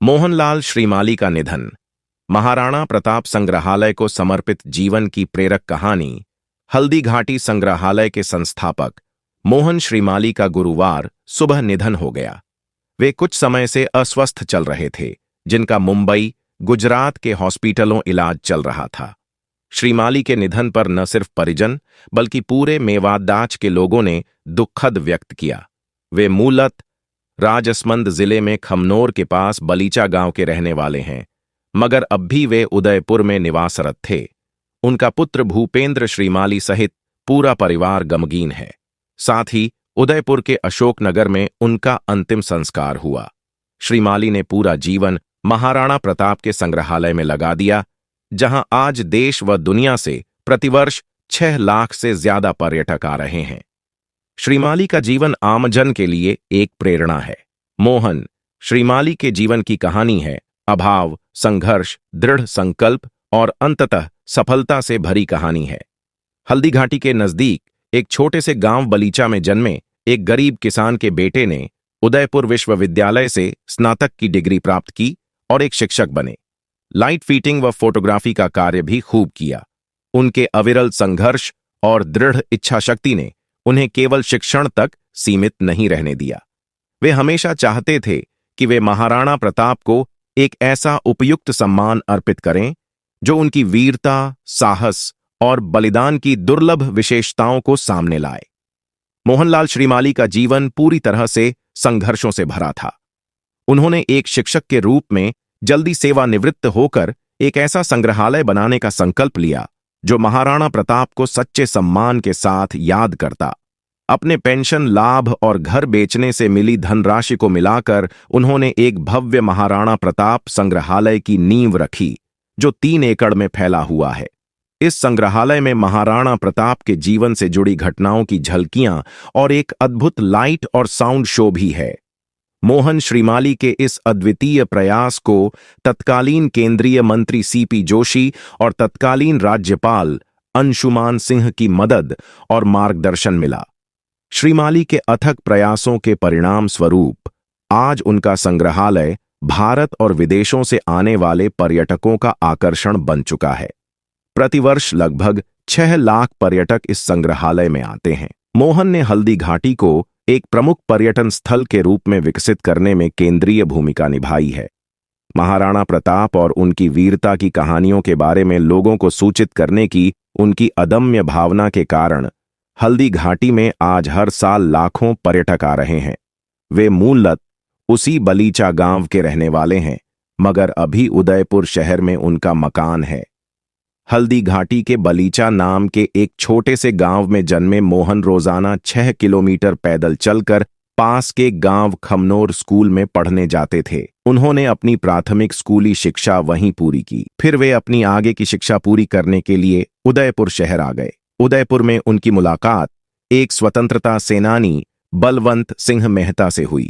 मोहनलाल श्रीमाली का निधन। महाराणा प्रताप संग्रहालय को समर्पित जीवन की प्रेरक कहानी। हल्दीघाटी संग्रहालय के संस्थापक मोहन श्रीमाली का गुरुवार सुबह निधन हो गया। वे कुछ समय से अस्वस्थ चल रहे थे, जिनका मुंबई, गुजरात के हॉस्पिटलों इलाज चल रहा था। श्रीमाली के निधन पर न सिर्फ परिजन बल्कि पूरे मेवादाच के लोगों ने दुखद व्यक्त किया। वे मूलत राजसमंद जिले में खमनोर के पास बलीचा गांव के रहने वाले हैं, मगर अब भी वे उदयपुर में निवासरत थे। उनका पुत्र भूपेंद्र श्रीमाली सहित पूरा परिवार गमगीन है। साथ ही उदयपुर के अशोकनगर में उनका अंतिम संस्कार हुआ। श्रीमाली ने पूरा जीवन महाराणा प्रताप के संग्रहालय में लगा दिया, जहां आज देश व दुनिया से प्रतिवर्ष 6 लाख से ज्यादा पर्यटक आ रहे हैं। श्रीमाली का जीवन आमजन के लिए एक प्रेरणा है। मोहन श्रीमाली के जीवन की कहानी है अभाव, संघर्ष, दृढ़ संकल्प और अंततः सफलता से भरी कहानी है। हल्दीघाटी के नजदीक एक छोटे से गांव बलीचा में जन्मे एक गरीब किसान के बेटे ने उदयपुर विश्वविद्यालय से स्नातक की डिग्री प्राप्त की और एक शिक्षक बने। लाइट फिटिंग व फोटोग्राफी का कार्य भी खूब किया। उनके अविरल संघर्ष और दृढ़ इच्छाशक्ति ने उन्हें केवल शिक्षण तक सीमित नहीं रहने दिया। वे हमेशा चाहते थे कि वे महाराणा प्रताप को एक ऐसा उपयुक्त सम्मान अर्पित करें जो उनकी वीरता, साहस और बलिदान की दुर्लभ विशेषताओं को सामने लाए। मोहनलाल श्रीमाली का जीवन पूरी तरह से संघर्षों से भरा था। उन्होंने एक शिक्षक के रूप में जल्दी सेवानिवृत्त होकर एक ऐसा संग्रहालय बनाने का संकल्प लिया जो महाराणा प्रताप को सच्चे सम्मान के साथ याद करता। अपने पेंशन लाभ और घर बेचने से मिली धनराशि को मिलाकर उन्होंने एक भव्य महाराणा प्रताप संग्रहालय की नींव रखी, जो 3 एकड़ में फैला हुआ है। इस संग्रहालय में महाराणा प्रताप के जीवन से जुड़ी घटनाओं की झलकियां और एक अद्भुत लाइट और साउंड शो भी है। मोहन श्रीमाली के इस अद्वितीय प्रयास को तत्कालीन केंद्रीय मंत्री सीपी जोशी और तत्कालीन राज्यपाल अंशुमान सिंह की मदद और मार्गदर्शन मिला। श्रीमाली के अथक प्रयासों के परिणाम स्वरूप आज उनका संग्रहालय भारत और विदेशों से आने वाले पर्यटकों का आकर्षण बन चुका है। प्रतिवर्ष लगभग 6 लाख पर्यटक इस संग्रहालय में आते हैं। मोहन ने हल्दीघाटी को एक प्रमुख पर्यटन स्थल के रूप में विकसित करने में केंद्रीय भूमिका निभाई है। महाराणा प्रताप और उनकी वीरता की कहानियों के बारे में लोगों को सूचित करने की उनकी अदम्य भावना के कारण हल्दीघाटी में आज हर साल लाखों पर्यटक आ रहे हैं। वे मूलत उसी बलीचा गांव के रहने वाले हैं, मगर अभी उदयपुर शहर में उनका मकान है। हल्दीघाटी के बलीचा नाम के एक छोटे से गांव में जन्मे मोहन रोजाना 6 किलोमीटर पैदल चलकर पास के गांव खमनोर स्कूल में पढ़ने जाते थे। उन्होंने अपनी प्राथमिक स्कूली शिक्षा वहीं पूरी की। फिर वे अपनी आगे की शिक्षा पूरी करने के लिए उदयपुर शहर आ गए। उदयपुर में उनकी मुलाकात एक स्वतंत्रता सेनानी बलवंत सिंह मेहता से हुई,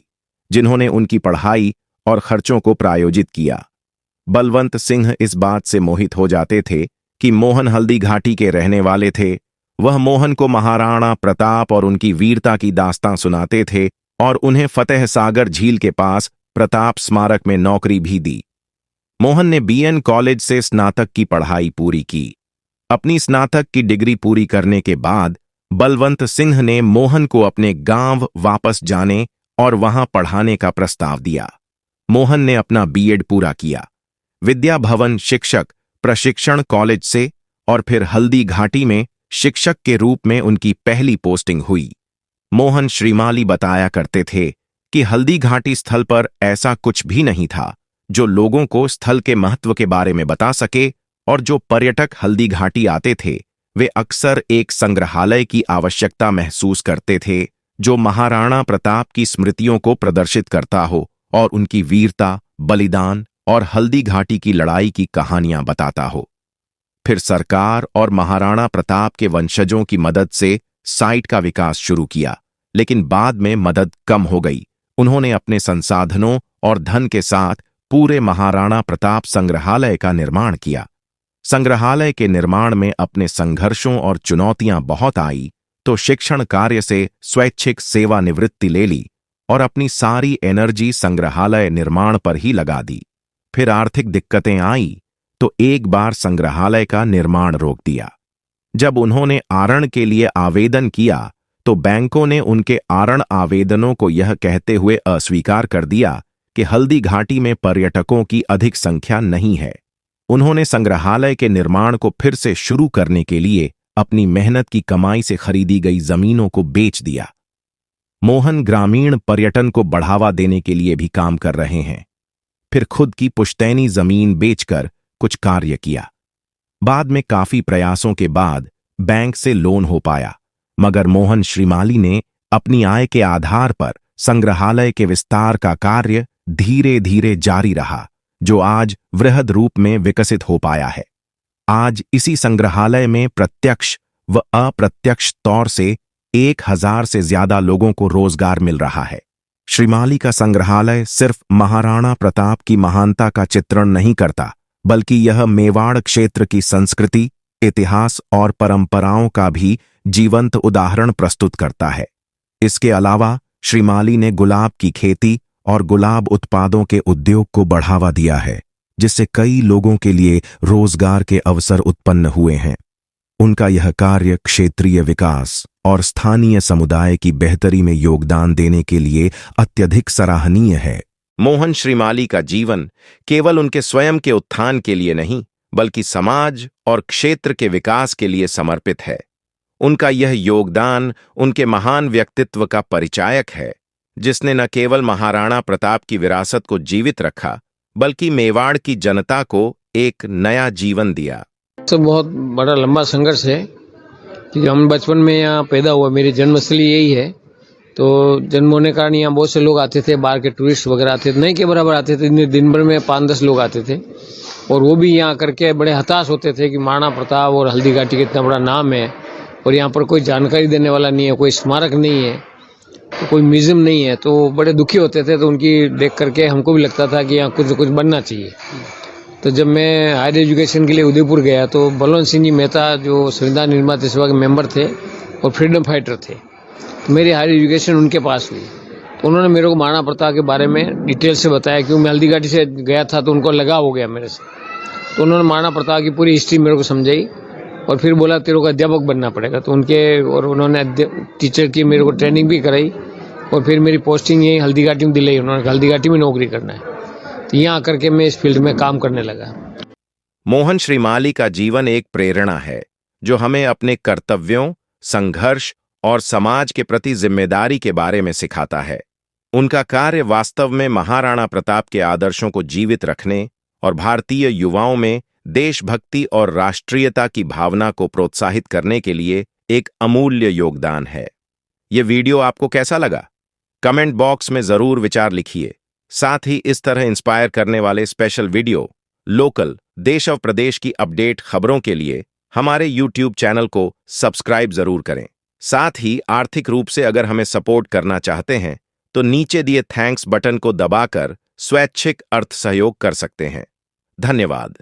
जिन्होंने उनकी पढ़ाई और खर्चों को प्रायोजित किया। बलवंत सिंह इस बात से मोहित हो जाते थे कि मोहन हल्दीघाटी के रहने वाले थे। वह मोहन को महाराणा प्रताप और उनकी वीरता की दास्तां सुनाते थे और उन्हें फतेह सागर झील के पास प्रताप स्मारक में नौकरी भी दी। मोहन ने बीएन कॉलेज से स्नातक की पढ़ाई पूरी की। अपनी स्नातक की डिग्री पूरी करने के बाद बलवंत सिंह ने मोहन को अपने गांव वापस जाने और वहां पढ़ाने का प्रस्ताव दिया। मोहन ने अपना बीएड पूरा किया। विद्या भवन शिक्षक प्रशिक्षण कॉलेज से और फिर हल्दीघाटी में शिक्षक के रूप में उनकी पहली पोस्टिंग हुई। मोहन श्रीमाली बताया करते थे कि हल्दीघाटी स्थल पर ऐसा कुछ भी नहीं था जो लोगों को स्थल के महत्व के बारे में बता सके, और जो पर्यटक हल्दीघाटी आते थे वे अक्सर एक संग्रहालय की आवश्यकता महसूस करते थे जो महाराणा प्रताप की स्मृतियों को प्रदर्शित करता हो और उनकी वीरता, बलिदान और हल्दीघाटी की लड़ाई की कहानियां बताता हो। फिर सरकार और महाराणा प्रताप के वंशजों की मदद से साइट का विकास शुरू किया, लेकिन बाद में मदद कम हो गई। उन्होंने अपने संसाधनों और धन के साथ पूरे महाराणा प्रताप संग्रहालय का निर्माण किया। संग्रहालय के निर्माण में अपने संघर्षों और चुनौतियां बहुत आई, तो शिक्षण कार्य से स्वैच्छिक सेवानिवृत्ति ले ली और अपनी सारी एनर्जी संग्रहालय निर्माण पर ही लगा दी। फिर आर्थिक दिक्कतें आई तो एक बार संग्रहालय का निर्माण रोक दिया। जब उन्होंने आरण के लिए आवेदन किया तो बैंकों ने उनके आरण आवेदनों को यह कहते हुए अस्वीकार कर दिया कि हल्दी घाटी में पर्यटकों की अधिक संख्या नहीं है। उन्होंने संग्रहालय के निर्माण को फिर से शुरू करने के लिए अपनी मेहनत की कमाई से खरीदी गई जमीनों को बेच दिया। मोहन ग्रामीण पर्यटन को बढ़ावा देने के लिए भी काम कर रहे हैं। फिर खुद की पुश्तैनी जमीन बेचकर कुछ कार्य किया। बाद में काफी प्रयासों के बाद बैंक से लोन हो पाया, मगर मोहन श्रीमाली ने अपनी आय के आधार पर संग्रहालय के विस्तार का कार्य धीरे धीरे जारी रहा, जो आज वृहद रूप में विकसित हो पाया है। आज इसी संग्रहालय में प्रत्यक्ष व अप्रत्यक्ष तौर से 1000 से ज्यादा लोगों को रोजगार मिल रहा है। श्रीमाली का संग्रहालय सिर्फ महाराणा प्रताप की महानता का चित्रण नहीं करता, बल्कि यह मेवाड़ क्षेत्र की संस्कृति, इतिहास और परंपराओं का भी जीवंत उदाहरण प्रस्तुत करता है। इसके अलावा श्रीमाली ने गुलाब की खेती और गुलाब उत्पादों के उद्योग को बढ़ावा दिया है, जिससे कई लोगों के लिए रोजगार के अवसर उत्पन्न हुए हैं। उनका यह कार्य क्षेत्रीय विकास और स्थानीय समुदाय की बेहतरी में योगदान देने के लिए अत्यधिक सराहनीय है। मोहन श्रीमाली का जीवन केवल उनके स्वयं के उत्थान के लिए नहीं, बल्कि समाज और क्षेत्र के विकास के लिए समर्पित है। उनका यह योगदान उनके महान व्यक्तित्व का परिचायक है, जिसने न केवल महाराणा प्रताप की विरासत को जीवित रखा, बल्कि मेवाड़ की जनता को एक नया जीवन दिया। तो बहुत बड़ा लंबा संघर्ष है, क्योंकि हम बचपन में यहाँ पैदा हुआ, मेरी जन्मस्थली यही है। तो जन्म होने के कारण यहाँ बहुत से लोग आते थे, बाहर के टूरिस्ट वगैरह आते थे, नहीं के बराबर आते थे। दिन भर में 5-10 लोग आते थे, और वो भी यहाँ करके बड़े हताश होते थे कि महाराणा प्रताप और हल्दी घाटी का इतना बड़ा नाम है और यहाँ पर कोई जानकारी देने वाला नहीं है, कोई स्मारक नहीं है, तो कोई म्यूजियम नहीं है। तो बड़े दुखी होते थे। तो उनकी देख करके हमको भी लगता था कि यहाँ कुछ न कुछ बनना चाहिए। तो जब मैं हायर एजुकेशन के लिए उदयपुर गया तो बलवंत सिंह जी मेहता, जो संविधान निर्माता सभा के मेंबर थे और फ्रीडम फाइटर थे, तो मेरी हायर एजुकेशन उनके पास हुई। तो उन्होंने मेरे को महाराणा प्रताप के बारे में डिटेल से बताया, क्योंकि मैं हल्दी घाटी से गया था तो उनको लगाव हो गया मेरे से। तो उन्होंने महाराणा प्रताप की पूरी हिस्ट्री मेरे को समझाई और फिर बोला तेरे को अध्यापक बनना पड़ेगा। तो उन्होंने टीचर की मेरे को ट्रेनिंग भी कराई और फिर मेरी पोस्टिंग यही हल्दी घाटी में दिलाई। उन्होंने हल्दी घाटी में नौकरी करना है, तो यहाँ आकर के मैं इस फील्ड में काम करने लगा। मोहन श्रीमाली का जीवन एक प्रेरणा है, जो हमें अपने कर्तव्यों, संघर्ष और समाज के प्रति जिम्मेदारी के बारे में सिखाता है। उनका कार्य वास्तव में महाराणा प्रताप के आदर्शों को जीवित रखने और भारतीय युवाओं में देशभक्ति और राष्ट्रीयता की भावना को प्रोत्साहित करने के लिए एक अमूल्य योगदान है। ये वीडियो आपको कैसा लगा? कमेंट बॉक्स में जरूर विचार लिखिए। साथ ही इस तरह इंस्पायर करने वाले स्पेशल वीडियो, लोकल, देश और प्रदेश की अपडेट खबरों के लिए हमारे YouTube चैनल को सब्सक्राइब जरूर करें। साथ ही आर्थिक रूप से अगर हमें सपोर्ट करना चाहते हैं तो नीचे दिए थैंक्स बटन को दबाकर स्वैच्छिक अर्थ सहयोग कर सकते हैं। धन्यवाद।